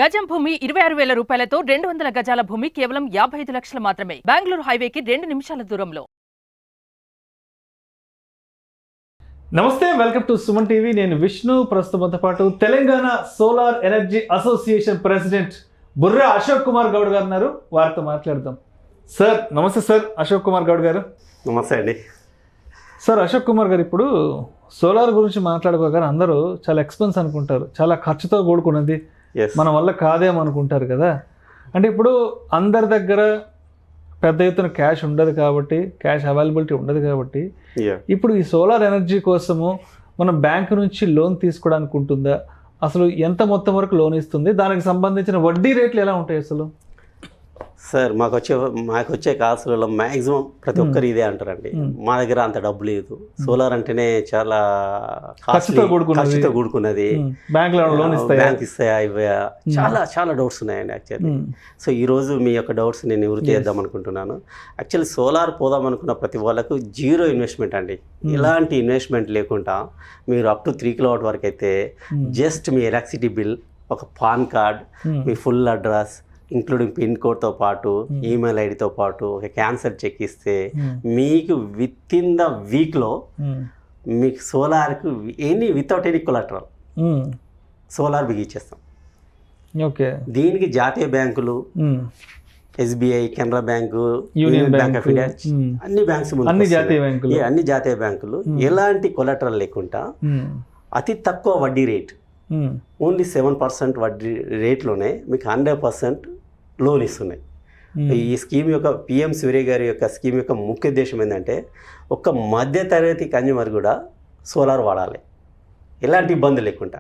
గజం భూమి 26,000 రూపాయలతో 200 గజాల భూమి కేవలం 55 లక్షలు మాత్రమే. బెంగళూరు హైవేకి 2 నిమిషాల దూరంలో. నమస్తే, వెల్కమ్ టు సుమన్ టీవీ. నేను విష్ణు. ప్రస్తుతంతో పాటు Telangana solar energy association president Burra Ashok Kumar Goud గారు ఉన్నారు. వారితో మాట్లాడదాం. సార్ నమస్తే. సార్ అశోక్ కుమార్ గౌడ్ గారు నమస్తే అండి. సార్ అశోక్ కుమార్ గారు, ఇప్పుడు సోలార్ గురించి మాట్లాడుకోగానే అందరూ చాలా ఎక్స్పెన్స్ అనుకుంటారు, చాలా ఖర్చుతో కూడుకున్నది, మన వల్ల కాదేమో అనుకుంటారు కదా. అంటే ఇప్పుడు అందరి దగ్గర పెద్ద ఎత్తున క్యాష్ ఉండదు కాబట్టి, క్యాష్ అవైలబిలిటీ ఉండదు కాబట్టి, ఇప్పుడు ఈ సోలార్ ఎనర్జీ కోసము మనం బ్యాంకు నుంచి లోన్ తీసుకోవడానికి ఉంటుందా? అసలు ఎంత మొత్తం వరకు లోన్ ఇస్తుంది? దానికి సంబంధించిన వడ్డీ రేట్లు ఎలా ఉంటాయి అసలు? సార్ మాకు వచ్చే కాసులలో మ్యాక్సిమం ప్రతి ఒక్కరు ఇదే అంటారండి, మా దగ్గర అంత డబ్బు లేదు, సోలార్ అంటేనే చాలా ఖర్చుతో కూడుకున్నది, బ్యాంక్ ఇస్తాయా ఇవ్వయా, చాలా డౌట్స్ ఉన్నాయండి యాక్చువల్లీ. సో ఈరోజు మీ యొక్క డౌట్స్ నేను నివృత్తి చేద్దాం అనుకుంటున్నాను. యాక్చువల్లీ సోలార్ పోదాం అనుకున్న ప్రతి వాళ్ళకు జీరో ఇన్వెస్ట్మెంట్ అండి. ఎలాంటి ఇన్వెస్ట్మెంట్ లేకుండా మీరు అప్ టు 3 కిలోవాట్ వరకు అయితే జస్ట్ మీ ఎలక్ట్రిసిటీ బిల్, ఒక పాన్ కార్డ్, మీ ఫుల్ అడ్రస్ ఇంక్లూడింగ్ పిన్ కోడ్తో పాటు ఈమెయిల్ ఐడితో పాటు ఒక క్యాన్సర్ చెక్ ఇస్తే మీకు విత్ ఇన్ ద వీక్లో మీకు సోలార్కు వితౌట్ ఎనీ కొలాటరల్ సోలార్ బిగిచ్చేస్తాం. ఓకే. దీనికి జాతీయ బ్యాంకులు, SBI, Canara bank, union bank of India, అన్ని బ్యాంక్స్ అన్ని జాతీయ బ్యాంకులు ఎలాంటి కొలాటరల్ లేకుండా అతి తక్కువ వడ్డీ రేట్, ఓన్లీ 7% వడ్డీ రేట్లోనే మీకు 100% లోన్ ఇస్తున్నాయి. ఈ స్కీమ్ యొక్క పిఎం సూర్య గారి యొక్క స్కీమ్ యొక్క ముఖ్య ఉద్దేశం ఏంటంటే, ఒక మధ్యతరగతి కన్జ్యూమర్ కూడా సోలార్ వాడాలి, ఎలాంటి ఇబ్బంది లేకుండా.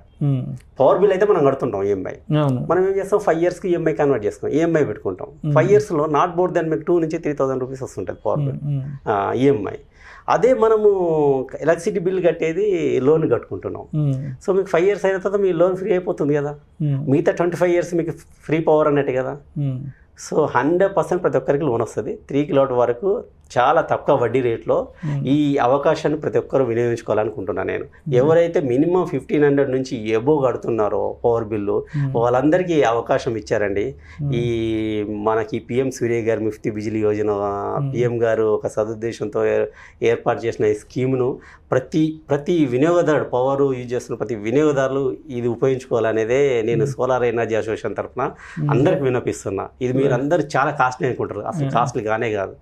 పవర్ బిల్ అయితే మనం కడుతుంటాం ఈఎంఐ, మనం ఏం చేస్తాం 5 ఇయర్స్కి ఈఎంఐ కన్వర్ట్ చేసుకుంటాం, ఈఎంఐ పెట్టుకుంటాం. 5 ఇయర్స్లో నాట్ మోర్ దెన్ మీకు 2 నుంచి 3,000 రూపీస్ వస్తుంటుంది పవర్ బిల్ ఈఎంఐ. అదే మనము ఎలక్ట్రిసిటీ బిల్ కట్టేది లోన్ కట్టుకుంటున్నాం. సో మీకు 5 ఇయర్స్ అయిన తర్వాత మీ లోన్ ఫ్రీ అయిపోతుంది కదా, మిగతా 25 ఇయర్స్ మీకు ఫ్రీ పవర్ అన్నట్టు కదా. సో 100% ప్రతి ఒక్కరికి లోన్ వస్తుంది. 3 కిలోవాట్ వరకు చాలా తక్కువ వడ్డీ రేట్లో ఈ అవకాశాన్ని ప్రతి ఒక్కరు వినియోగించుకోవాలనుకుంటున్నాను నేను. ఎవరైతే మినిమం 1,500 నుంచి ఎబో కడుతున్నారో పవర్ బిల్లు, వాళ్ళందరికీ అవకాశం ఇచ్చారండి. ఈ మనకి పిఎం సూర్య గారు ముఫ్తీ బిజిలీ యోజన, పిఎం గారు ఒక సదుద్దేశంతో ఏర్పాటు చేసిన ఈ స్కీమ్ను ప్రతి వినియోగదారుడు, పవర్ యూజ్ చేస్తున్న ప్రతి వినియోగదారులు ఇది ఉపయోగించుకోవాలనేదే నేను సోలార్ ఎనర్జీ అసోసియేషన్ తరఫున అందరికి విన్నపిస్తున్నా. ఇది మీరు అందరూ చాలా కాస్ట్లీ అనుకుంటారు, అసలు కాస్ట్లీ కానే కాదు.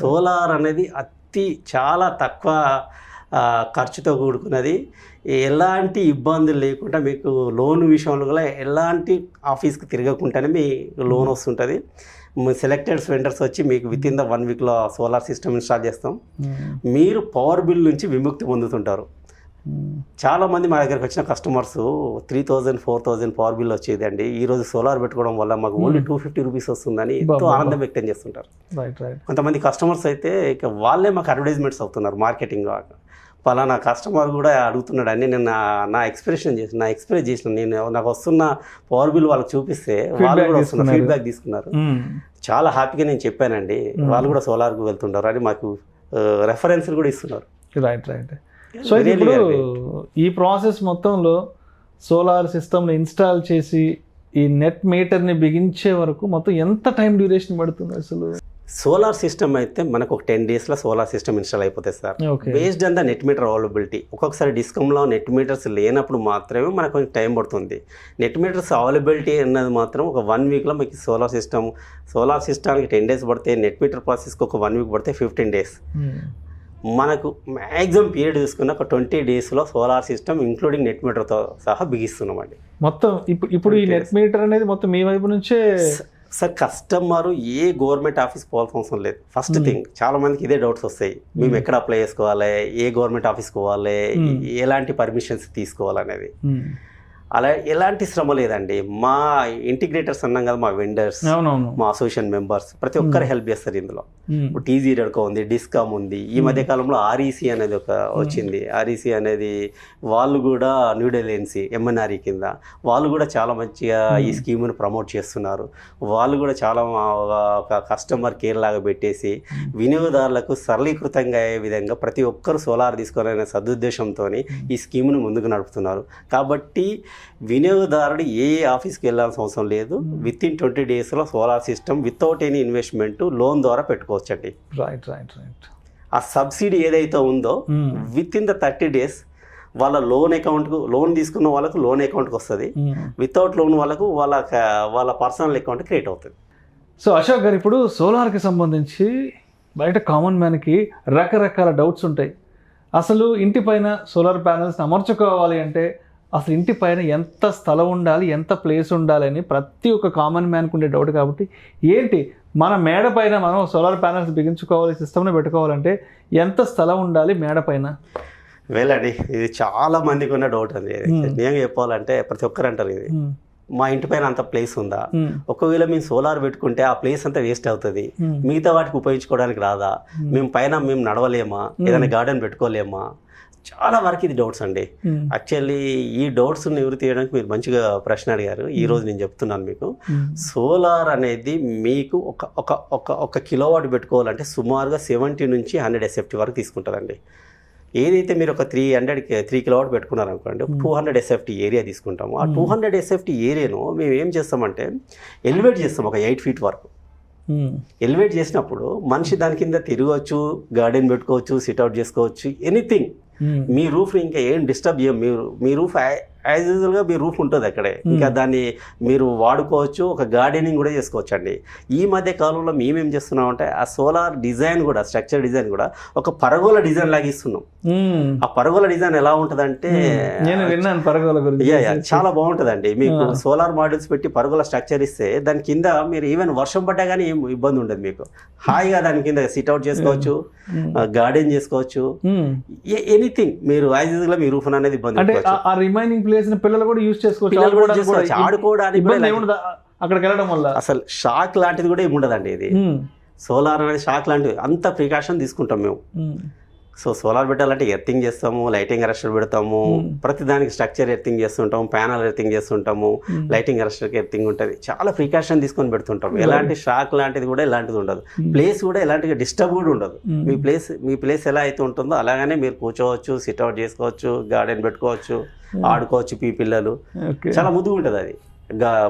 సోలార్ అనేది చాలా తక్కువ ఖర్చుతో కూడుకున్నది, ఎలాంటి ఇబ్బందులు లేకుండా మీకు లోన్ విషయంలో కూడా ఎలాంటి ఆఫీస్కి తిరగకుండానే మీ లోన్ వస్తుంటుంది. సెలెక్టెడ్ వెండర్స్ వచ్చి మీకు విత్ ఇన్ ద 1 వీక్లో సోలార్ సిస్టమ్ ఇన్స్టాల్ చేస్తాం. మీరు పవర్ బిల్ నుంచి విముక్తి పొందుతుంటారు. చాలామంది మా దగ్గరకు వచ్చిన కస్టమర్స్ 3,000, 4,000 పవర్ బిల్ వచ్చేది అండి, ఈరోజు సోలార్ పెట్టుకోవడం వల్ల మాకు ఓన్లీ 250 రూపీస్ వస్తుందని ఎంతో ఆనందం వ్యక్తం చేస్తుంటారు. కొంతమంది కస్టమర్స్ అయితే ఇక వాళ్ళే మాకు అడ్వర్టైజ్మెంట్స్ అవుతున్నారు మార్కెటింగ్. పలానా కస్టమర్ కూడా అడుగుతున్నాడు అని నేను నా ఎక్స్ప్రెస్ చేసిన నేను నాకు వస్తున్న పవర్ బిల్ వాళ్ళకి చూపిస్తే వాళ్ళు కూడా వస్తున్నారు, ఫీడ్బ్యాక్ తీసుకున్నారు. చాలా హ్యాపీగా నేను చెప్పానండి, వాళ్ళు కూడా సోలార్కు వెళ్తుంటారు అని మాకు రెఫరెన్స్లు కూడా ఇస్తున్నారు. రైట్. సో ఇప్పుడు ఈ ప్రాసెస్ మొత్తంలో సోలార్ సిస్టమ్ని ఇన్స్టాల్ చేసి ఈ నెట్ మీటర్ని బిగించే వరకు మొత్తం ఎంత టైం డ్యూరేషన్ పడుతుంది అసలు? సోలార్ సిస్టమ్ అయితే మనకు ఒక 10 డేస్లో సోలార్ సిస్టమ్ ఇన్స్టాల్ అయిపోతుంది sir, based on the net meter availability. ఒక్కొక్కసారి డిస్కంలో నెట్ మీటర్స్ లేనప్పుడు మాత్రమే మనకు కొంచెం టైం పడుతుంది. నెట్ మీటర్స్ అవైలబిలిటీ అన్నది మాత్రం ఒక 1 వీక్లో మీకు సోలార్ సిస్టమ్కి 10 డేస్ పడితే, నెట్ మీటర్ ప్రాసెస్కి ఒక 1 వీక్ పడితే 15 డేస్. మనకు మ్యాక్సిమం పీరియడ్ తీసుకున్న ఒక 20 డేస్లో సోలార్ సిస్టమ్ ఇంక్లూడింగ్ నెట్ మీటర్తో సహా బిగిస్తున్నామండి మొత్తం. ఇప్పుడు ఈ నెట్ మీటర్ అనేది మొత్తం మీ వైపు నుంచే సార్. కస్టమరు ఏ గవర్నమెంట్ ఆఫీస్ పోవాల్సిన అవసరం లేదు. ఫస్ట్ థింగ్, చాలా మందికి ఇదే డౌట్స్ వస్తాయి, మేము ఎక్కడ అప్లై చేసుకోవాలి, ఏ గవర్నమెంట్ ఆఫీస్కి పోవాలి, ఎలాంటి పర్మిషన్స్ తీసుకోవాలనేది. అలా ఎలాంటి శ్రమ లేదండి. మా ఇంటిగ్రేటర్స్ అన్నాం కదా, మా వెండర్స్, మా అసోసియేషన్ మెంబర్స్ ప్రతి ఒక్కరు హెల్ప్ చేస్తారు ఇందులో. ఇప్పుడు టీజీ రెడ్కో ఉంది, డిస్కామ్ ఉంది, ఈ మధ్య కాలంలో ఆర్ఈసీ అనేది ఒక వచ్చింది. ఆర్ఈసీ అనేది వాళ్ళు కూడా న్యూ ఢిల్లీ ఎంఎన్ఆర్ఈ కింద వాళ్ళు కూడా చాలా మంచిగా ఈ స్కీమ్ను ప్రమోట్ చేస్తున్నారు. వాళ్ళు కూడా చాలా ఒక కస్టమర్ కేర్ లాగా పెట్టేసి వినియోగదారులకు సరళీకృతంగా అయ్యే విధంగా ప్రతి ఒక్కరు సోలార్ తీసుకోవాలనే సదుద్దేశంతో ఈ స్కీమ్ను ముందుకు నడుపుతున్నారు. కాబట్టి వినియోగదారుడు ఏ ఆఫీస్కి వెళ్ళాల్సిన అవసరం లేదు. విత్ ఇన్ 20 daysలో solar system without any investment loan ద్వారా పెట్టుకోవచ్చండి. Right right right. ఆ సబ్సిడీ ఏదైతే ఉందో విత్ ఇన్ ద 30 days వాళ్ళ లోన్ తీసుకున్న వాళ్ళకు లోన్ అకౌంట్కి వస్తుంది. వితౌట్ లోన్ వాళ్ళకు వాళ్ళ పర్సనల్ అకౌంట్ క్రియేట్ అవుతుంది. సో అశోక్ గారు, ఇప్పుడు సోలార్కి సంబంధించి బయట కామన్ మ్యాన్కి రకరకాల డౌట్స్ ఉంటాయి. అసలు ఇంటి పైన సోలార్ ప్యానెల్స్ని అమర్చుకోవాలి అంటే అసలు ఇంటి పైన ఎంత స్థలం ఉండాలి, ఎంత ప్లేస్ ఉండాలి అని ప్రతి ఒక్క కామన్ మ్యాన్కి ఉండే డౌట్. కాబట్టి ఏంటి మన మేడ పైన మనం సోలార్ ప్యానెల్స్ బిగించుకోవాలి, సిస్టమ్ని పెట్టుకోవాలంటే ఎంత స్థలం ఉండాలి మేడ పైన? వెళ్ళండి, ఇది చాలా మందికి ఉన్న డౌట్ అండి. నేను చెప్పాలంటే ప్రతి ఒక్కరు అంటారు ఇది, మా ఇంటి పైన అంత ప్లేస్ ఉందా, ఒకవేళ మేము సోలార్ పెట్టుకుంటే ఆ ప్లేస్ అంతా వేస్ట్ అవుతుంది, మిగతా వాటికి ఉపయోగించుకోవడానికి రాదా, మేము నడవలేమా, ఏదైనా గార్డెన్ పెట్టుకోలేమా, చాలా వరకు ఇది డౌట్స్ అండి. యాక్చువల్లీ ఈ డౌట్స్ నివృత్తి చేయడానికి మీరు మంచిగా ప్రశ్న అడిగారు. ఈ రోజు నేను చెప్తున్నాను మీకు, సోలార్ అనేది మీకు ఒక కిలోవాట్ పెట్టుకోవాలంటే సుమారుగా 70 నుంచి 100 SFT వరకు తీసుకుంటుందండి. ఏదైతే మీరు ఒక 3 కిలోవాట్ పెట్టుకున్నారనుకోండి, 200 SFT ఏరియా తీసుకుంటాము. ఆ 200 SFT ఏరియాను మేము ఏం చేస్తామంటే ఎలివేట్ చేస్తాం ఒక 8 feet వరకు. ఎలివేట్ చేసినప్పుడు మనిషి దాని కింద తిరగవచ్చు, గార్డెన్ పెట్టుకోవచ్చు, సిట్అవుట్ చేసుకోవచ్చు, ఎనీథింగ్. మీ రూఫ్ ఇంకా ఏం డిస్టర్బ్ చేయం. మీ రూఫ్ యాజ్ యూజువల్గా మీ రూఫ్ ఉంటుంది అక్కడే, ఇంకా దాన్ని మీరు వాడుకోవచ్చు, ఒక గార్డెనింగ్ కూడా చేసుకోవచ్చు అండి. ఈ మధ్య కాలంలో మేమేం చేస్తున్నామంటే ఆ సోలార్ డిజైన్ కూడా, స్ట్రక్చర్ డిజైన్ కూడా ఒక పరగోల డిజైన్ లాగా ఇస్తున్నాం. ఆ పరగోల డిజైన్ ఎలా ఉంటుందంటే, నేను విన్నాను పరగోల గురించి, చాలా బాగుంటుందండి. మీకు సోలార్ మాడ్యూల్స్ పెట్టి పరగోల స్ట్రక్చర్ ఇస్తే దాని కింద మీరు ఈవెన్ వర్షం పడ్డా కానీ ఏం ఇబ్బంది ఉండదు. మీకు హాయిగా దాని కింద సిట్అవుట్ చేసుకోవచ్చు, గార్డెన్ చేసుకోవచ్చు, ఎనీథింగ్. మీరు యాజ్ యూజువల్గా మీ రూఫ్ అనేది ఇబ్బంది అంటే ఆ రిమైనింగ్ ప్లేస్ పిల్లలు కూడా యూజ్ చేసుకోవచ్చు, ఆడుకోవడానికి అక్కడికి వెళ్ళడం వల్ల. అసలు షాక్ లాంటిది కూడా ఏమి ఉండదండి. ఇది సోలార్ అనేది షాక్ లాంటిది, అంత ప్రికాషన్ తీసుకుంటాం మేము. సో సోలార్ పెట్టాలంటే ఎర్తింగ్ చేస్తాము, లైటింగ్ అరెస్టర్ పెడతాము, ప్రతి దానికి స్ట్రక్చర్ ఎర్తింగ్ చేస్తుంటాము, ప్యానల్ ఎర్తింగ్ చేస్తుంటాము, లైటింగ్ అరెస్టర్కి ఎర్తింగ్ ఉంటుంది. చాలా ప్రికాషన్ తీసుకొని పెడుతుంటాం. ఎలాంటి షాక్ లాంటిది కూడా ఎలాంటిది ఉండదు. ప్లేస్ కూడా ఎలాంటి డిస్టర్బ్ కూడా ఉండదు. మీ ప్లేస్ ఎలా అయితే ఉంటుందో అలాగనే మీరు కూర్చోవచ్చు, సిట్అవుట్ చేసుకోవచ్చు, గార్డెన్ పెట్టుకోవచ్చు, ఆడుకోవచ్చు. పిల్లలు చాలా ముద్దుగా ఉంటుంది. అది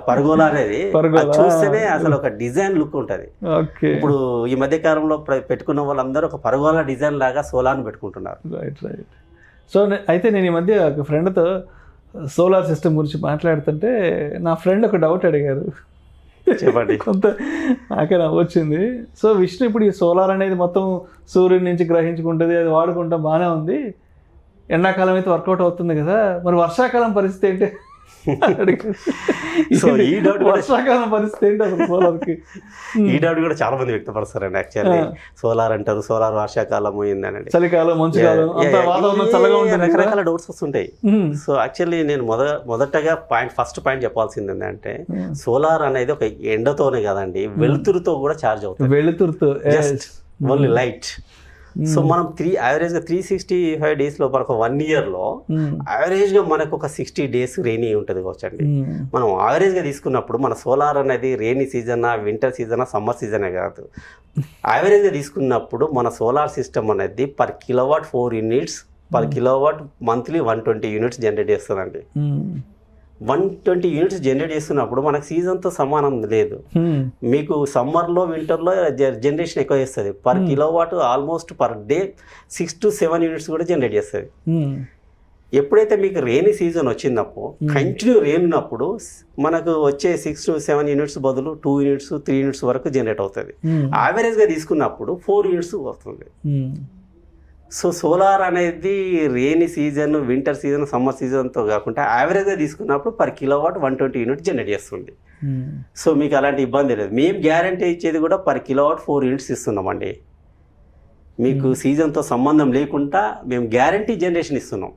పరగోలా అనేది చూస్తేనే అసలు ఒక డిజైన్ లుక్ ఉంటుంది. ఇప్పుడు ఈ మధ్య కాలంలో పెట్టుకున్న వాళ్ళందరూ ఒక పరగోలా డిజైన్ లాగా సోలార్ని పెట్టుకుంటున్నారు. Right right. సో అయితే నేను ఈ మధ్య ఒక ఫ్రెండ్తో సోలార్ సిస్టమ్ గురించి మాట్లాడుతుంటే నా ఫ్రెండ్ ఒక డౌట్ అడిగారు. చెప్పండి. కొంత నాకే నవ్వొచ్చింది. సో విష్ణు, ఇప్పుడు ఈ సోలార్ అనేది మొత్తం సూర్యుడి నుంచి గ్రహించుకుంటుంది, అది వాడుకుంటాం, బాగానే ఉంది, ఎండాకాలం అయితే వర్కౌట్ అవుతుంది కదా, మరి వర్షాకాలం పరిస్థితి ఏంటి? సో ఈ డౌట్ వర్షాకాలం పరిస్థితి ఏంటి అసలు సోలార్కి? ఈ డౌట్ కూడా చాలా మంది వ్యక్తపరుస్తారండి. యాక్చువల్లీ సోలార్ అంటారు, సోలార్ వర్షాకాలం అయిందని, చలికాలం, మంచుకాలం, వాతావరణం చల్లగా ఉంటుంది, రకరకాల డౌట్స్ వస్తుంటాయి. సో యాక్చువల్లీ నేను మొదటగా ఫస్ట్ పాయింట్ చెప్పాల్సింది ఏంటంటే, సోలార్ అనేది ఒక ఎండతోనే కదండి, వెలుతురుతో కూడా ఛార్జ్ అవుతుంది. వెలుతురుతో, ఓన్లీ లైట్. సో మనం యావరేజ్గా 365 daysలో మనకు 1 yearలో యావరేజ్గా మనకు ఒక 60 days రెయినీ ఉంటుంది కావచ్చండి. మనం యావరేజ్గా తీసుకున్నప్పుడు మన సోలార్ అనేది రెయినీ సీజనా, వింటర్ సీజనా, సమ్మర్ సీజనే కాదు, యావరేజ్గా తీసుకున్నప్పుడు మన సోలార్ సిస్టమ్ అనేది per kilowatt 4 units, per kilowatt monthly 120 units generate చేస్తుందండి. 120 units జనరేట్ చేస్తున్నప్పుడు మనకు సీజన్తో సమానం లేదు. మీకు సమ్మర్లో, వింటర్లో జనరేషన్ ఎక్కువ చేస్తుంది. Per kilowatt almost per day 6 to 7 units కూడా జనరేట్ చేస్తుంది. ఎప్పుడైతే మీకు రెయినీ సీజన్ వచ్చినప్పుడు, కంటిన్యూ రెయిన్ ఉన్నప్పుడు మనకు వచ్చే 6 to 7 units బదులు 2 units, 3 units వరకు జనరేట్ అవుతుంది. యావరేజ్గా తీసుకున్నప్పుడు 4 units వస్తుంది. సో సోలార్ అనేది rainy season, winter season, summer సీజన్తో కాకుండా యావరేజ్గా తీసుకున్నప్పుడు పర్ కిలోవాట్ 120 units జనరేట్ చేస్తుంది. సో మీకు అలాంటి ఇబ్బంది లేదు. మేము గ్యారంటీ ఇచ్చేది కూడా పర్ కిలోవాట్ 4 units ఇస్తున్నామండి. మీకు సీజన్తో సంబంధం లేకుండా మేము గ్యారంటీ జనరేషన్ ఇస్తున్నాం.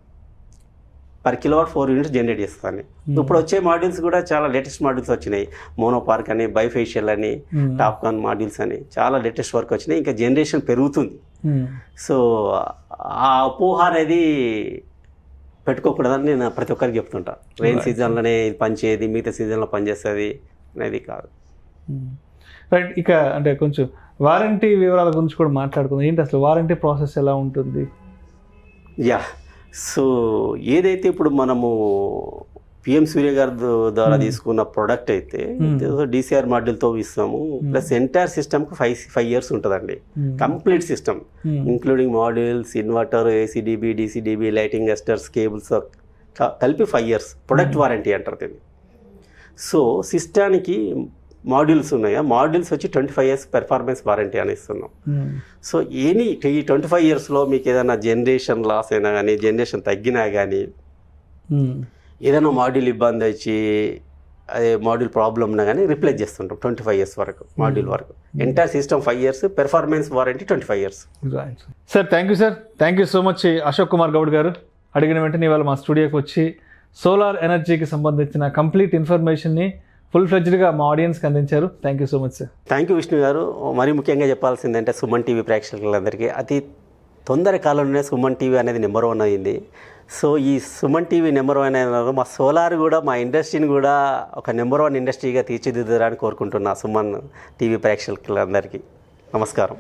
పర్ కిలోవాట్ 4 units జనరేట్ చేస్తాను. ఇప్పుడు వచ్చే మాడ్యూల్స్ కూడా చాలా లేటెస్ట్ మాడ్యూల్స్ వచ్చినాయి. మోనోపార్క్ అని, బైఫేషియల్ అని, టాప్కాన్ మాడ్యూల్స్ అని చాలా లేటెస్ట్ వర్క్ వచ్చినాయి. ఇంకా జనరేషన్ పెరుగుతుంది. సో ఆ అపోహ అనేది పెట్టుకోకూడదని నేను ప్రతి ఒక్కరికి చెప్తుంటా. రెయిన్ సీజన్లోనే ఇది పనిచేయదు, మిగతా సీజన్లో పనిచేస్తుంది అనేది కాదు. రైట్. ఇక అంటే కొంచెం వారంటీ వివరాల గురించి కూడా మాట్లాడుకుందాం. ఏంటి అసలు వారంటీ ప్రాసెస్ ఎలా ఉంటుంది? యా, సో ఏదైతే ఇప్పుడు మనము పిఎం సూర్య గారి ద్వారా తీసుకున్న ప్రోడక్ట్ అయితే డిసిఆర్ మాడ్యూల్తో ఇస్తాము. ప్లస్ ఎంటైర్ సిస్టమ్కి 5 years ఉంటుందండి. Complete system including modules, inverter, ACDB, DCDB, lighting arresters, cables కలిపి 5 years ప్రొడక్ట్ వారంటీ అంటారు దీన్ని. సో సిస్టానికి మాడ్యూల్స్ ఉన్నాయా, మాడ్యూల్స్ వచ్చి 25 years పెర్ఫార్మెన్స్ వారంటీ అని ఇస్తున్నాం. సో ఈ 25 yearsలో మీకు ఏదైనా జనరేషన్ లాస్ అయినా కానీ, జనరేషన్ తగ్గినా కానీ, ఏదైనా మాడ్యూల్ ఇబ్బంది వచ్చి అదే మాడ్యూల్ ప్రాబ్లమ్ ఉన్నా కానీ రిప్లేస్ చేస్తుంటాం 25 years వరకు మాడ్యూల్ వరకు. Entire system 5 years, performance warranty 25 years. Sir thank you sir, thank you so much Ashok Kumar Goud గారు. అడిగిన వెంటనే ఇవాళ మా స్టూడియోకి వచ్చి సోలార్ ఎనర్జీకి సంబంధించిన కంప్లీట్ ఇన్ఫర్మేషన్ని ఫుల్ ఫ్లెడ్జ్డ్గా మా ఆడియన్స్కి అందించారు. Thank you so much sir. Thank you Vishnu గారు. మరీ ముఖ్యంగా చెప్పాల్సిందంటే సుమన్ టీవీ ప్రేక్షకులందరికీ అతి తొందర కాలంలోనే సుమన్ టీవీ అనేది నెంబర్ 1 అయింది. సో ఈ సుమన్ టీవీ నెంబర్ 1 అయిన మా సోలార్ కూడా మా ఇండస్ట్రీని కూడా ఒక నెంబర్ 1 ఇండస్ట్రీగా తీర్చిదిద్దడానికి కోరుకుంటున్నా సుమన్ టీవీ ప్రేక్షకులందరికీ. నమస్కారం.